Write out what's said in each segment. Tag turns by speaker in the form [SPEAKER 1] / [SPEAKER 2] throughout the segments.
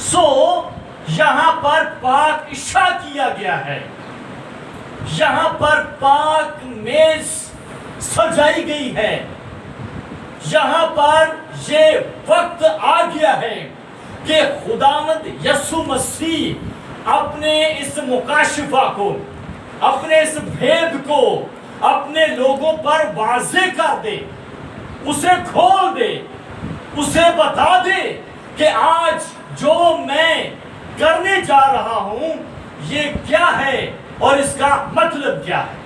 [SPEAKER 1] سو یہاں پر پاک عشاء کیا گیا ہے, یہاں پر پاک میز سجائی گئی ہے, یہاں پر یہ وقت آ گیا ہے کہ خداوند یسوع مسیح اپنے اس مکاشفہ کو, اپنے اس بھید کو اپنے لوگوں پر واضح کر دے, اسے کھول دے, اسے بتا دے کہ آج جو میں کرنے جا رہا ہوں یہ کیا ہے اور اس کا مطلب کیا ہے.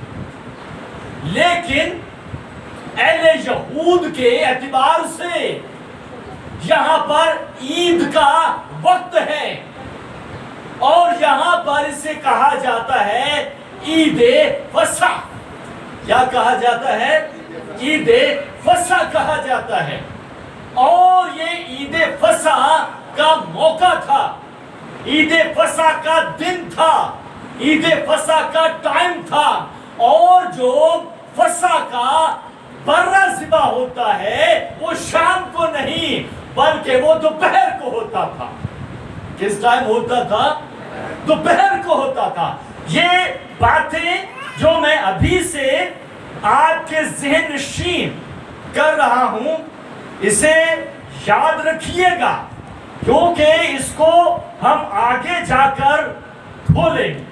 [SPEAKER 1] لیکن اہل یہود کے اعتبار سے یہاں پر عید کا وقت ہے اور یہاں پر اسے کہا جاتا ہے عید فصح. کیا کہا جاتا ہے؟ عید فصح کہا جاتا ہے. اور یہ عید فصح کا موقع تھا, عید فصح کا دن تھا, عید فصح کا ٹائم تھا. اور جو فصح کا برہ ذبح ہوتا ہے وہ شام کو نہیں بلکہ وہ دوپہر کو ہوتا تھا. کس ٹائم ہوتا تھا؟ دوپہر کو ہوتا تھا. یہ باتیں جو میں ابھی سے آپ کے ذہن نشین کر رہا ہوں اسے یاد رکھیے گا, کیونکہ اس کو ہم آگے جا کر کھولیں گے.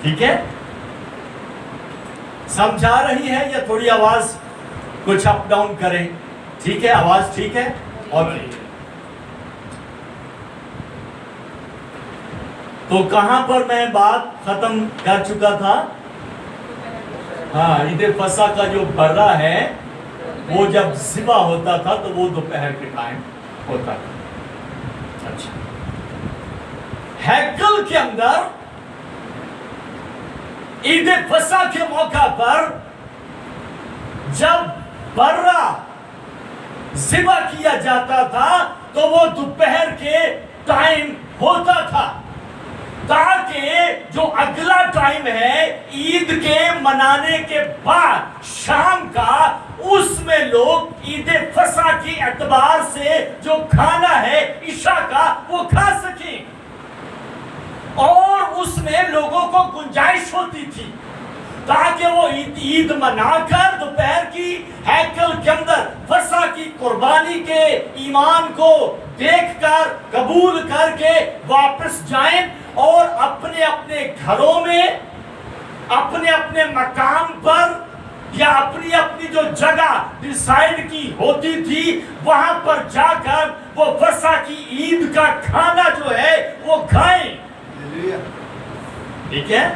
[SPEAKER 1] ٹھیک ہے, سمجھا رہی ہے یا تھوڑی آواز کچھ اپ ڈاؤن کریں؟ ٹھیک ہے, آواز ٹھیک ہے. اوکے, تو کہاں پر میں بات ختم کر چکا تھا؟ ہاں, عید فصح کا جو برہ ہے وہ جب ذبح ہوتا تھا تو وہ دوپہر کے ٹائم ہوتا تھا. اچھا, ہیکل کے اندر عید فصح کے موقع پر جب برہ ذبح کیا جاتا تھا تو وہ دوپہر کے ٹائم ہوتا تھا, تاکہ جو اگلا ٹائم ہے عید کے منانے کے بعد شام کا, اس میں لوگ عید فصح کی اعتبار سے جو کھانا ہے عشاء کا وہ کھا سکیں. اور اس میں لوگوں کو گنجائش ہوتی تھی تاکہ وہ عید منا کر دوپہر کی ہیکل کے اندر فصح کی قربانی کے ایمان کو دیکھ کر قبول کر کے واپس جائیں اور اپنے اپنے گھروں میں, اپنے اپنے مقام پر یا اپنی اپنی جو جگہ ڈیسائیڈ کی ہوتی تھی وہاں پر جا کر وہ فصح کی عید کا کھانا جو ہے وہ کھائیں. ٹھیک ہے,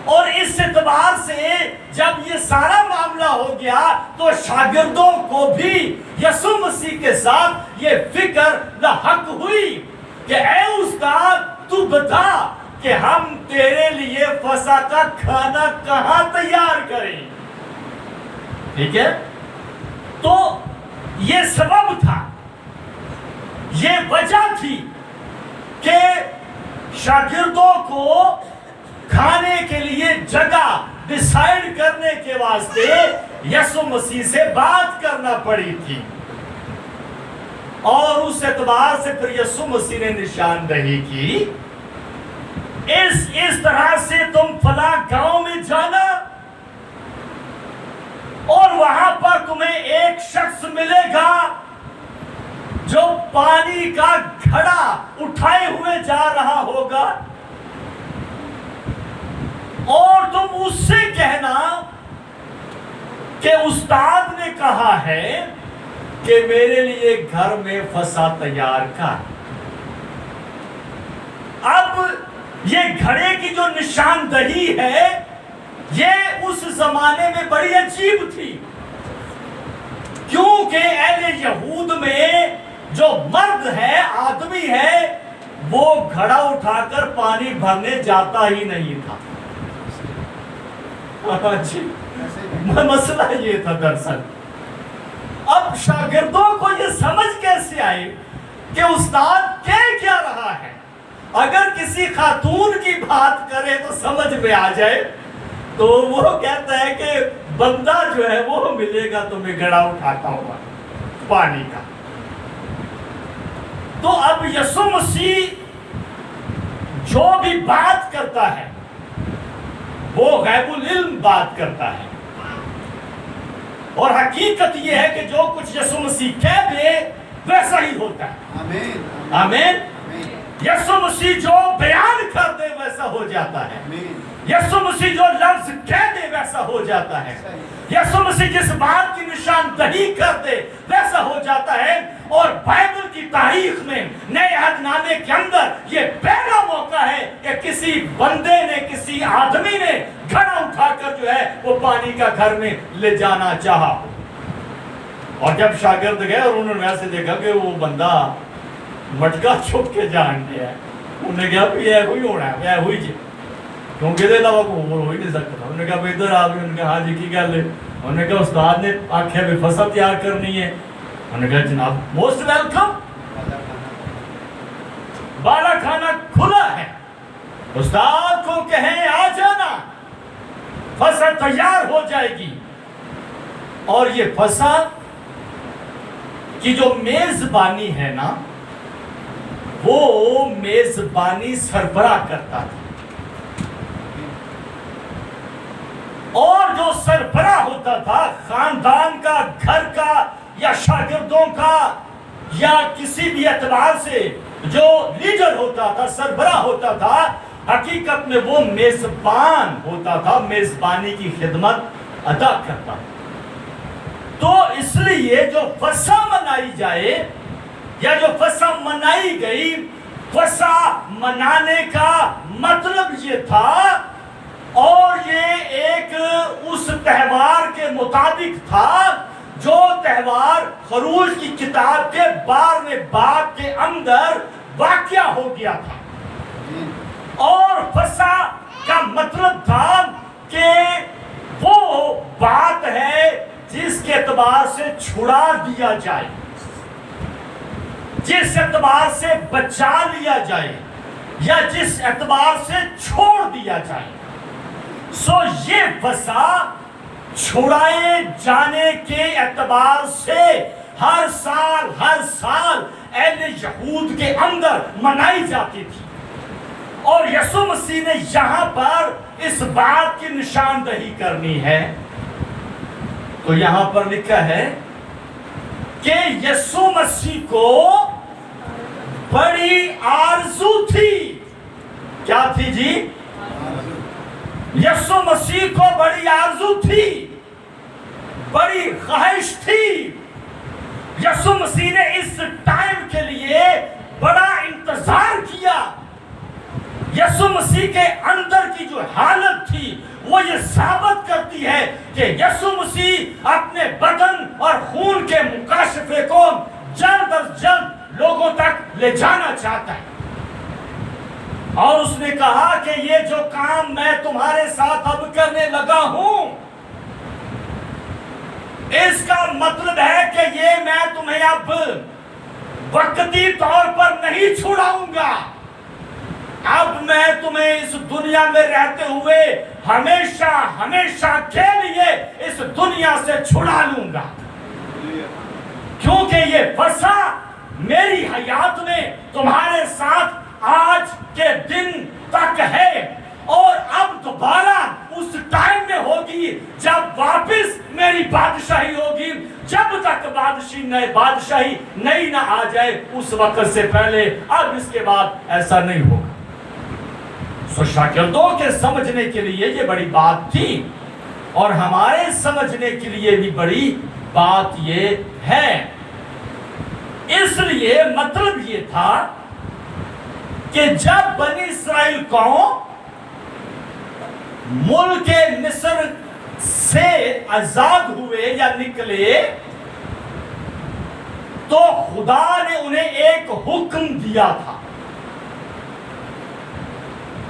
[SPEAKER 1] اور اس اعتبار سے جب یہ سارا معاملہ ہو گیا تو شاگردوں کو بھی یسوع مسیح کے ساتھ یہ فکر لاحق ہوئی کہ اے استاد تو بتا کہ ہم تیرے لیے فصح کا کھانا کہاں تیار کریں. ٹھیک ہے, تو یہ سبب تھا, یہ وجہ تھی کہ شاگردوں کو کھانے کے لیے جگہ ڈیسائیڈ کرنے کے واسطے یسوع مسیح سے بات کرنا پڑی تھی. اور اس اعتبار سے پھر یسوع مسیح نے نشاندہی کی, اس طرح سے تم فلاں گاؤں میں جانا اور وہاں پر تمہیں ایک شخص ملے گا جو پانی کا گھڑا اٹھائے ہوئے جا رہا ہوگا, اور تم اس سے کہنا کہ استاد نے کہا ہے کہ میرے لیے گھر میں فصح تیار کر. اب یہ گھڑے کی جو نشاندہی ہے یہ اس زمانے میں بڑی عجیب تھی, کیونکہ اہل یہود میں جو مرد ہے, آدمی ہے, وہ گھڑا اٹھا کر پانی بھرنے جاتا ہی نہیں تھا. مسئلہ یہ تھا دراصل. اب شاگردوں کو یہ سمجھ کیسے آئی کہ استاد کہہ کیا رہا ہے؟ اگر کسی خاتون کی بات کرے تو سمجھ میں آ جائے, تو وہ کہتا ہے کہ بندہ جو ہے وہ ملے گا تمہیں گھڑا اٹھاتا ہوا پانی کا. تو اب یسوع مسیح جو بھی بات کرتا ہے وہ غیب العلم بات کرتا ہے، اور حقیقت یہ ہے کہ جو کچھ یسوع مسیح کہہ دے ویسا ہی ہوتا ہے۔
[SPEAKER 2] آمین
[SPEAKER 1] آمین۔ یسوع مسیح جو بیان کر دے ویسا ہو جاتا ہے، یسوع مسیح جو لفظ کہہ دے ویسا ہو جاتا ہے، یسوع مسیح جس بات کی نشاندہی کر دے ویسا ہو جاتا ہے۔ اور بائبل کی تاریخ میں نئے عہد نامے کے اندر یہ پہلا موقع ہے کہ کسی بندے نے، کسی آدمی نے گھڑا اٹھا کر جو ہے وہ پانی کا گھر میں لے جانا چاہا، اور جب شاگرد گئے اور انہوں نے ایسے دیکھا کہ وہ بندہ مٹکا چھپ کے جان گیا ہے، انہوں نے کہا یہ ہوئی ہونا ہے، یہ ہوئی جی، کیونکہ دے علاوہ کو ہو ہی نہیں سکتا۔ انہوں نے کہا ادھر آ گئے، انہوں نے کہا ہاں جی کی گل ہے، انہوں نے کہا استاد نے آخیا بھی فصل تیار کرنی ہے، انہوں نے کہا جناب موسٹ ویلکم، بالا کھانا کھلا ہے، استاد کو کہیں آ جانا، فصل تیار ہو جائے گی۔ اور یہ فصل کی جو میزبانی ہے نا، وہ میزبانی سربراہ کرتا تھا، اور جو سربراہ ہوتا تھا خاندان کا، گھر کا، یا شاگردوں کا، یا کسی بھی اعتبار سے جو لیڈر ہوتا تھا، سربراہ ہوتا تھا، حقیقت میں وہ میزبان ہوتا تھا، میزبانی کی خدمت ادا کرتا تھا۔ تو اس لیے جو فسح منائی جائے یا جو فسح منائی گئی، فسح منانے کا مطلب یہ تھا، اور یہ ایک اس تہوار کے مطابق تھا جو تہوار خروج کی کتاب کے 12ویں باب کے اندر واقع ہو گیا تھا۔ اور فسح کا مطلب تھا کہ وہ بات ہے جس کے اعتبار سے چھڑا دیا جائے، جس اعتبار سے بچا لیا جائے، یا جس اعتبار سے چھوڑ دیا جائے۔ سو یہ فسح چھڑائے جانے کے اعتبار سے ہر سال اہل یہود کے اندر منائی جاتی تھی، اور یسوع مسیح نے یہاں پر اس بات کی نشاندہی کرنی ہے، تو یہاں پر لکھا ہے کہ یسوع مسیح کو بڑی آرزو تھی۔ کیا تھی جی؟ یسوع مسیح کو بڑی آرزو تھی، بڑی خواہش تھی۔ یسوع مسیح نے اس ٹائم کے لیے بڑا انتظار کیا۔ یسوع مسیح کے اندر کی جو حالت تھی وہ یہ ثابت کرتی ہے کہ یسوع مسیح اپنے بدن اور خون کے مکاشفے کو جلد از جلد لوگوں تک لے جانا چاہتا ہے، اور اس نے کہا کہ یہ جو کام میں تمہارے ساتھ اب کرنے لگا ہوں، اس کا مطلب ہے کہ یہ میں تمہیں اب وقتی طور پر نہیں چھڑاؤں گا، اب میں تمہیں اس دنیا میں رہتے ہوئے ہمیشہ کے لیے اس دنیا سے چھڑا لوں گا، کیونکہ یہ فسح میری حیات میں تمہارے ساتھ آج کے دن تک ہے، اور اب دوبارہ اس ٹائم میں ہوگی جب واپس میری بادشاہی ہوگی، جب تک بادشاہی نئی نہ آ جائے اس وقت سے پہلے، اب اس کے بعد ایسا نہیں ہوگا۔ سو شاگردوں کے سمجھنے کے لیے یہ بڑی بات تھی، اور ہمارے سمجھنے کے لیے بھی بڑی بات یہ ہے۔ اس لیے مطلب یہ تھا کہ جب بنی اسرائیل قوم ملک مصر سے آزاد ہوئے یا نکلے، تو خدا نے انہیں ایک حکم دیا تھا،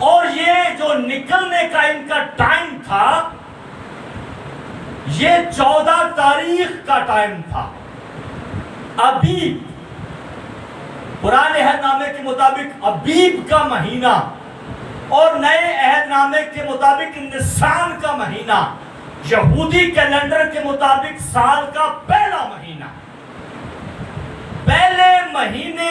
[SPEAKER 1] اور یہ جو نکلنے کا ان کا ٹائم تھا یہ 14 تاریخ کا ٹائم تھا۔ ابیب، پرانے عہد نامے کے مطابق ابیب کا مہینہ، اور نئے عہد نامے کے مطابق نسان کا مہینہ، یہودی کیلنڈر کے مطابق سال کا پہلا مہینہ۔ پہلے مہینے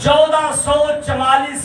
[SPEAKER 1] 1444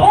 [SPEAKER 1] 2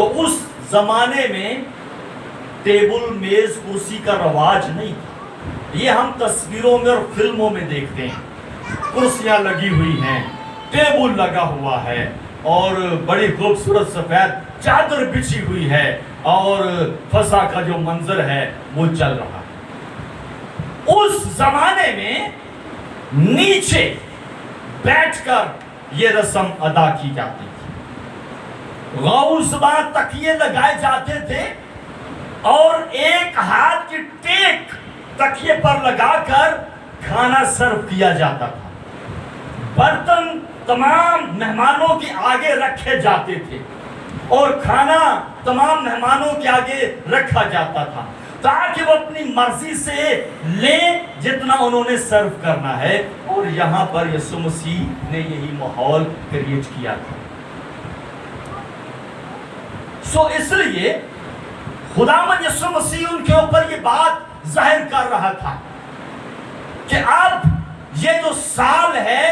[SPEAKER 1] تو اس زمانے میں ٹیبل میز کرسی کا رواج نہیں تھا. یہ ہم تصویروں میں اور فلموں میں دیکھتے ہیں. کرسیاں لگی ہوئی ہیں, ٹیبل لگا ہوا ہے, اور بڑی خوبصورت سفید چادر بچھی ہوئی ہے, اور فضا کا جو منظر ہے وہ چل رہا ہے. اس زمانے میں نیچے بیٹھ کر یہ رسم ادا کی جاتی تھی. غوثباں تکیے لگائے جاتے تھے اور ایک ہاتھ کی ٹیک تکیے پر لگا کر کھانا سرو کیا جاتا تھا. برتن تمام مہمانوں کے آگے رکھے جاتے تھے اور کھانا تمام مہمانوں کے آگے رکھا جاتا تھا تاکہ وہ اپنی مرضی سے لیں جتنا انہوں نے سرو کرنا ہے. اور یہاں پر یسوع مسیح نے یہی ماحول کریٹ کیا تھا. اس لیے خداوند یسوع مسیح ان کے اوپر یہ بات ظاہر کر رہا تھا کہ اب یہ جو سال ہے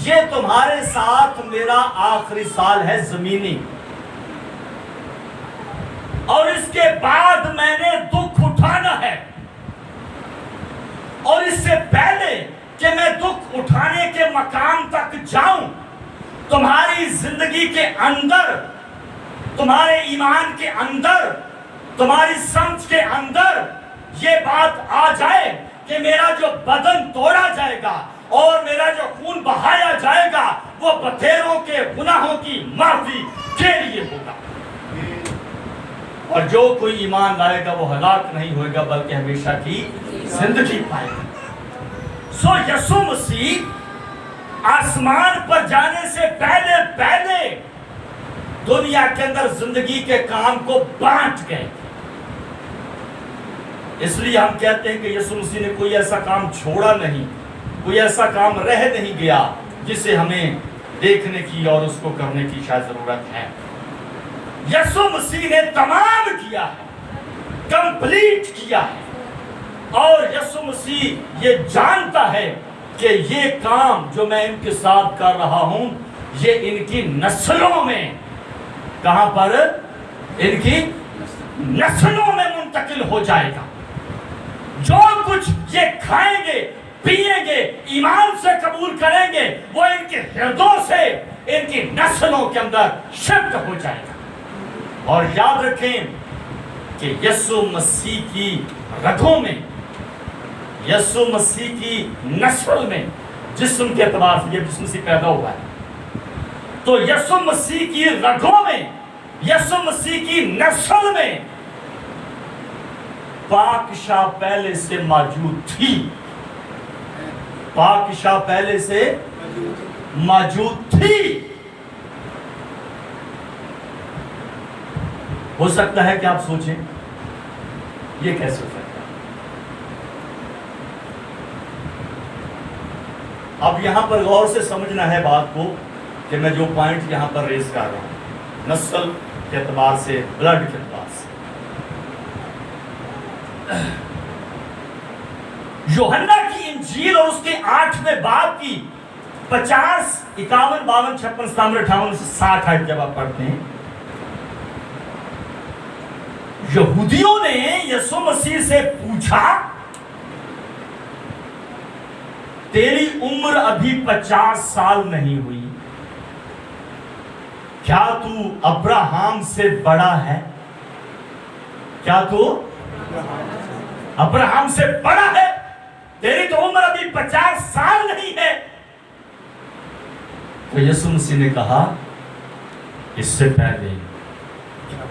[SPEAKER 1] یہ تمہارے ساتھ میرا آخری سال ہے زمینی, اور اس کے بعد میں نے دکھ اٹھانا ہے. اور اس سے پہلے کہ میں دکھ اٹھانے کے مقام تک جاؤں, تمہاری زندگی کے اندر, تمہارے ایمان کے اندر, تمہاری سمجھ کے اندر یہ بات آ جائے کہ میرا جو بدن توڑا جائے گا اور میرا جو خون بہایا جائے گا وہ بتھیروں کے گناہوں کی معافی کے لیے ہوگا, اور جو کوئی ایمان لائے گا وہ ہلاک نہیں ہوئے گا بلکہ ہمیشہ کی زندگی پائے گا. یسوع مسیح آسمان پر جانے سے پہلے دنیا کے اندر زندگی کے کام کو بانٹ گئے. اس لیے ہم کہتے ہیں کہ یسوع مسیح نے کوئی ایسا کام چھوڑا نہیں, کوئی ایسا کام رہ نہیں گیا جسے ہمیں دیکھنے کی اور اس کو کرنے کی شاید ضرورت ہے. یسوع مسیح نے تمام کیا ہے, کمپلیٹ کیا ہے, اور یسوع مسیح یہ جانتا ہے کہ یہ کام جو میں ان کے ساتھ کر رہا ہوں یہ ان کی نسلوں میں, کہاں پر, ان کی نسلوں میں منتقل ہو جائے گا. جو کچھ یہ کھائیں گے, پیئیں گے, ایمان سے قبول کریں گے, وہ ان کے ہردوں سے ان کی نسلوں کے اندر شفٹ ہو جائے گا. اور یاد رکھیں کہ یسوع مسیح کی رگوں میں, یسوع مسیح کی نسل میں, جسم کے اعتبار سے یہ جسم سے پیدا ہوا ہے, تو یسوع مسیح کی رگوں میں, یسوع مسیح کی نسل میں پاک شاہ پہلے سے موجود تھی, پاک شاہ پہلے سے موجود تھی. ہو سکتا ہے کہ آپ سوچیں یہ کیسے ہو سکتا ہے. اب یہاں پر غور سے سمجھنا ہے بات کو کہ میں جو پوائنٹ یہاں پر ریز کر رہا ہوں نسل کے اعتبار سے, بلڈ کے اعتبار سے. یوحنا کی انجیل اور اس کے 8ویں باب کی 50, 51, 52, 56, 57, 58 سے 60 آیت جب آپ پڑھتے ہیں, یہودیوں نے یسوع مسیح سے پوچھا تیری عمر ابھی 50 سال نہیں ہوئی, کیا تو ابراہم سے بڑا ہے؟ کیا تو ابراہم سے بڑا ہے؟ تیری تو عمر ابھی 50 سال نہیں ہے. تو یسوع مسیح نے کہا اس سے پہلے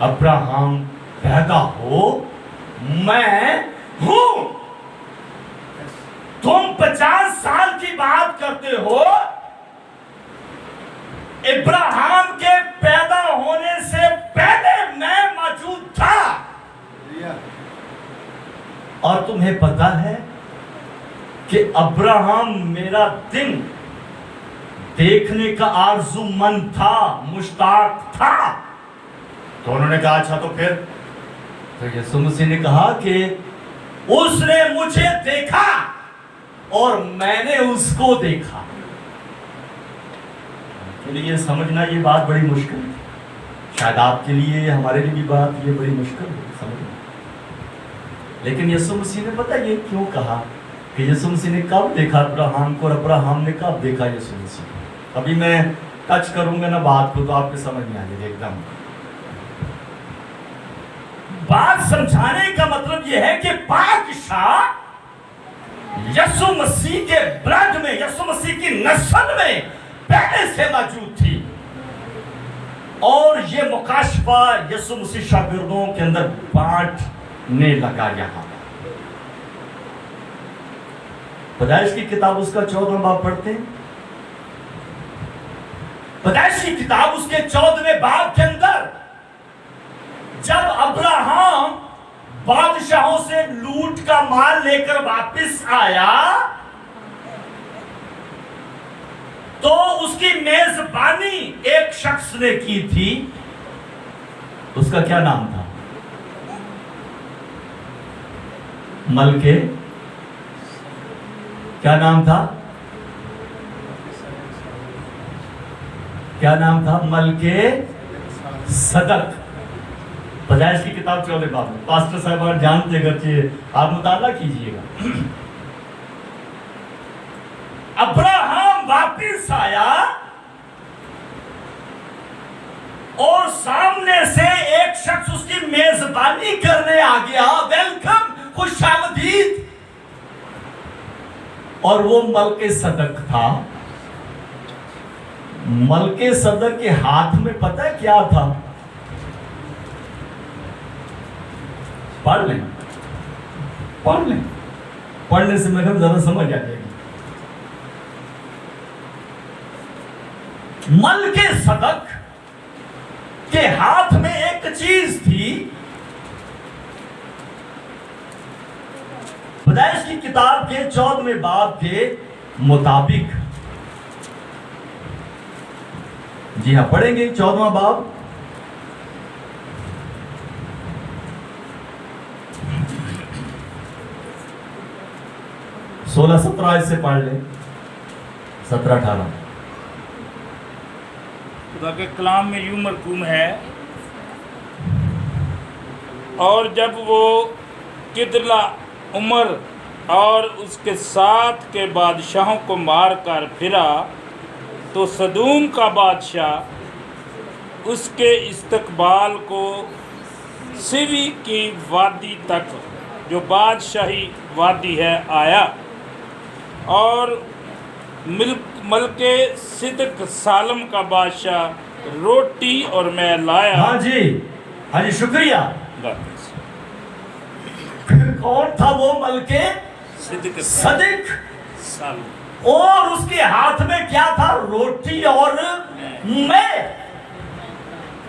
[SPEAKER 1] ابراہم پیدا ہو میں ہوں. تم 50 سال کی بات کرتے ہو, ابراہم کے پیدا ہونے سے پہلے میں موجود تھا. اور تمہیں پتا ہے کہ ابراہم میرا دن دیکھنے کا آرزو مند تھا, مشتاق تھا. تو انہوں نے کہا اچھا تو پھر, تو یسوع مسیح نے کہا کہ اس نے مجھے دیکھا اور میں نے اس کو دیکھا. کے لیے سمجھنا یہ بات بڑی مشکل ہے. شاید آپ کے لیے, ہمارے لیے بھی بات یہ بڑی مشکل ہے سمجھنا. لیکن یسوع مسیح نے پتہ یہ کیوں کہا کہ یسوع مسیح نے کب دیکھا ابراہم کو, اور ابراہم نے کب دیکھا یسوع مسیح کو. ابھی میں ٹچ کروں گا نا بات کو تو آپ کے سمجھ میں آ جائے گا ایک دم. بات سمجھانے کا مطلب یہ ہے کہ پاک شاہ یسوع مسیح کے بلڈ میں, یسوع مسیح کی نسل میں پہلے سے موجود تھی, اور یہ مکاشفہ یسوع مسیح شاگردوں کے اندر بانٹنے لگا. یہاں پیدائش کی کتاب اس کا 14واں باب پڑھتے ہیں. پیدائش کی کتاب اس کے 14ویں باب کے اندر جب ابراہم بادشاہوں سے لوٹ کا مال لے کر واپس آیا تو اس کی میزبانی ایک شخص نے کی تھی. اس کا کیا نام تھا؟ ملکے. کیا نام تھا؟ کیا نام تھا؟ ملکے صدق. پیدائش کی کتاب 14 باب میں. پاسٹر صاحب جانتے اگرچہ آپ مطالعہ کیجئے گا. ابراہم واپس آیا اور سامنے سے ایک شخص اس کی میزبانی کرنے آ گیا. ویلکم, خوش آمدید. اور وہ ملکے صدق تھا. ملکے صدق کے ہاتھ میں پتہ ہے کیا تھا؟ پڑھ لیں, پڑھ لیں, پڑھنے سے میرے زیادہ سمجھ آ جائے گی. ملکے صدق کے ہاتھ میں ایک چیز تھی. پیدائش کی کتاب کے 14ویں باب کے مطابق, جی ہاں پڑھیں گے 14واں باب. سولہ 17 سے پڑھ لیں. 17-18.
[SPEAKER 2] خدا کے کلام میں یوں مرقوم ہے, اور جب وہ کدلا عمر اور اس کے ساتھ کے بادشاہوں کو مار کر پھرا تو سدوم کا بادشاہ اس کے استقبال کو سیوی کی وادی تک, جو بادشاہی وادی ہے, آیا, اور ملکے صدق سالم کا بادشاہ روٹی اور میں لایا.
[SPEAKER 1] ہاں جی, ہاں جی, شکریہ. کون تھا وہ ملکے صدق
[SPEAKER 2] سالم؟
[SPEAKER 1] اور اس کے ہاتھ میں کیا تھا؟ روٹی اور میں.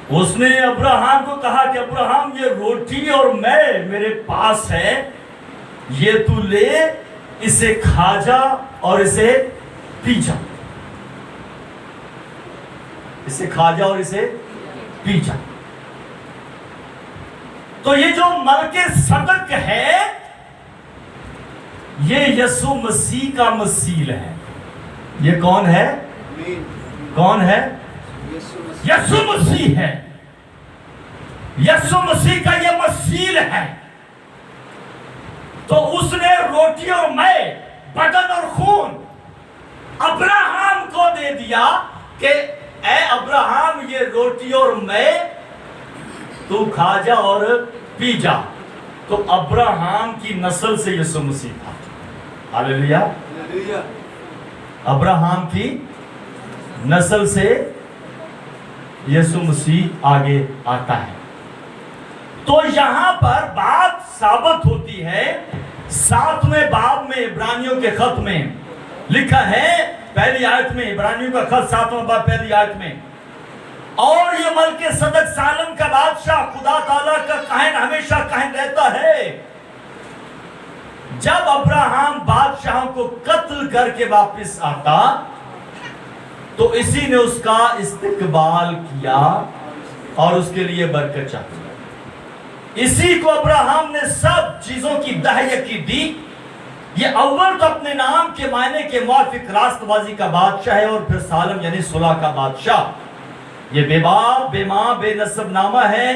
[SPEAKER 1] اس نے ابراہم کو کہا کہ ابراہم, یہ روٹی اور میں میرے پاس ہے, یہ تو لے, اسے کھا جا اور اسے پی جا. اسے کھا جا اور اسے پی جا. تو یہ جو ملکے صدق ہے یہ یسوع مسیح کا مثیل ہے. یہ کون ہے؟ کون ہے؟ یسوع مسیح ہے. یسوع مسیح کا یہ مثیل ہے. تو اس نے روٹی اور میں, بدن اور خون ابراہم کو دے دیا کہ اے ابراہم, یہ روٹی اور میں تو کھا جا اور پی جا. تو ابراہم کی نسل سے یسوع مسیح تھا. ہاللیلویا. ابراہم کی نسل سے یسوع مسیح آگے آتا ہے. تو یہاں پر بات ثابت ہوتی ہے. 7ویں باب میں عبرانیوں کے خط میں لکھا ہے, پہلی آیت میں, عبرانیوں کا خط 7واں باب پہلی آیت میں, اور یہ ملکے صدق سالم کا بادشاہ خدا تعالیٰ کا کاہن ہمیشہ کاہن رہتا ہے. جب ابراہم بادشاہوں کو قتل کر کے واپس آتا تو اسی نے اس کا استقبال کیا اور اس کے لیے برکت چاہی. اسی کو ابراہم نے سب چیزوں کی دہیکی دی. یہ اول تو اپنے نام کے معنی کے موافق راست بازی کا بادشاہ ہے, اور پھر سالم یعنی صلح کا بادشاہ. یہ بے باپ بے ماں بے نسب نامہ ہے،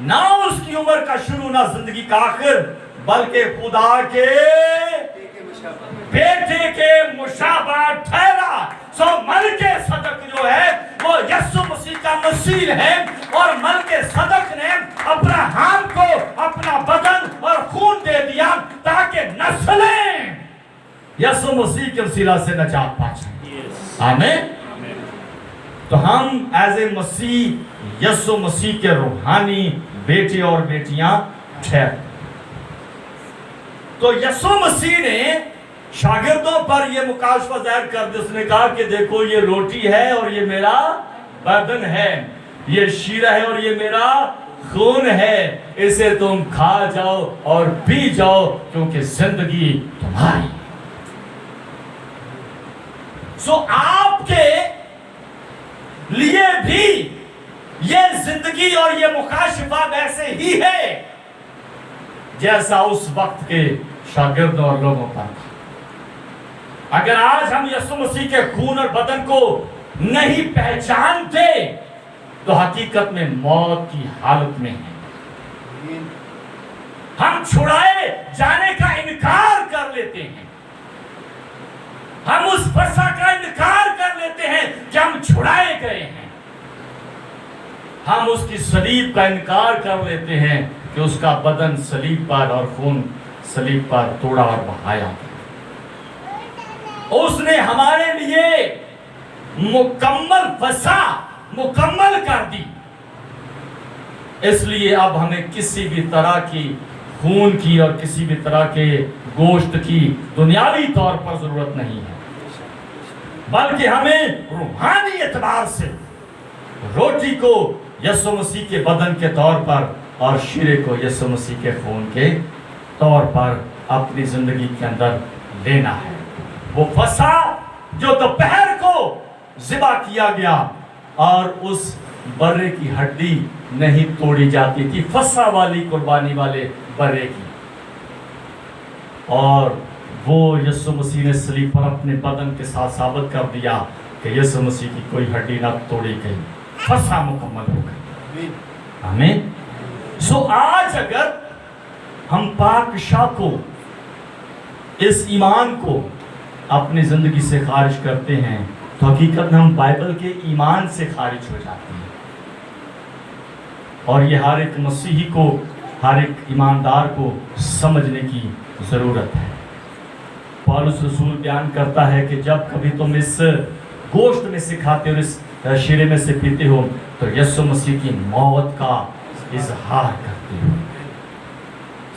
[SPEAKER 1] نہ اس کی عمر کا شروع نہ زندگی کا آخر، بلکہ خدا کے بیٹے کے مشابہ ٹھہرا۔ سو ملک صدق جو ہے وہ یسوع مسیح کا مثیل ہے، اور ملک صدق نے ابراہیم کو اپنا بدن اور خون دے دیا تاکہ نسلیں یسوع مسیح کے وسیلہ سے نجات پا جائیں۔ آمین۔ تو ہم ایز اے مسیح یسوع مسیح کے روحانی بیٹے اور بیٹیاں ٹھہرے۔ تو یسوع مسیح نے شاگردوں پر یہ مکاشفہ ظاہر کر دیا، اس نے کہا کہ دیکھو یہ روٹی ہے اور یہ میرا بدن ہے، یہ شیرہ ہے اور یہ میرا خون ہے، اسے تم کھا جاؤ اور پی جاؤ کیونکہ زندگی تمہاری۔ سو آپ کے لیے بھی یہ زندگی اور یہ مکاشفہ ویسے ہی ہے جیسا اس وقت کے شاگردوں اور لوگوں پر تھا۔ اگر آج ہم یسوع مسیح کے خون اور بدن کو نہیں پہچانتے تو حقیقت میں موت کی حالت میں ہیں۔ ہم چھڑائے جانے کا انکار کر لیتے ہیں، ہم اس فسح کا انکار کر لیتے ہیں کہ ہم چھڑائے گئے ہیں، ہم اس کی صلیب کا انکار کر لیتے ہیں کہ اس کا بدن صلیب پر اور خون صلیب پر توڑا اور بہایا گیا۔ اس نے ہمارے لیے مکمل فسح مکمل کر دی، اس لیے اب ہمیں کسی بھی طرح کی خون کی اور کسی بھی طرح کے گوشت کی دنیاوی طور پر ضرورت نہیں ہے، بلکہ ہمیں روحانی اعتبار سے روٹی کو یسوع مسیح کے بدن کے طور پر اور شیرے کو یسوع مسیح کے خون کے طور پر اپنی زندگی کے اندر لینا ہے۔ وہ فسح جو دوپہر کو ذبح کیا گیا اور اس برے کی ہڈی نہیں توڑی جاتی تھی، فسح والی قربانی والے برے کی، اور وہ یسوع مسیح نے صلیب پر اپنے بدن کے ساتھ ثابت کر دیا کہ یسوع مسیح کی کوئی ہڈی نہ توڑی گئی، فسح مکمل ہو گئی۔ آمین۔ سو آج اگر ہم پاک شاہ کو، اس ایمان کو اپنی زندگی سے خارج کرتے ہیں تو حقیقت میں ہم بائبل کے ایمان سے خارج ہو جاتے ہیں، اور یہ ہر ایک مسیحی کو، ہر ایک ایماندار کو سمجھنے کی ضرورت ہے۔ پولس رسول بیان کرتا ہے کہ جب کبھی تم اس گوشت میں سے کھاتے اور اس شیرے میں سے پیتے ہو تو یسوع مسیح کی موت کا اظہار کرتے ہو۔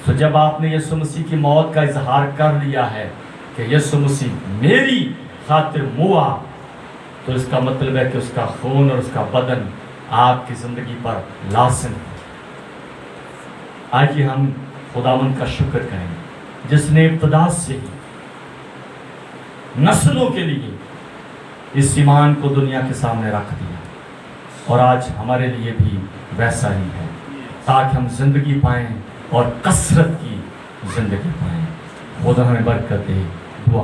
[SPEAKER 1] تو جب آپ نے یسوع مسیح کی موت کا اظہار کر لیا ہے کہ یسوع مسیح میری خاطر ہوا، تو اس کا مطلب ہے کہ اس کا خون اور اس کا بدن آپ کی زندگی پر لازم ہے۔ آئیے ہم خداوند کا شکر کریں جس نے ابتدا سے ہی نسلوں کے لیے اس ایمان کو دنیا کے سامنے رکھ دیا، اور آج ہمارے لیے بھی ویسا ہی ہے، تاکہ ہم زندگی پائیں اور کثرت کی زندگی پائیں۔ خدا ہمیں برکت دے۔ دعا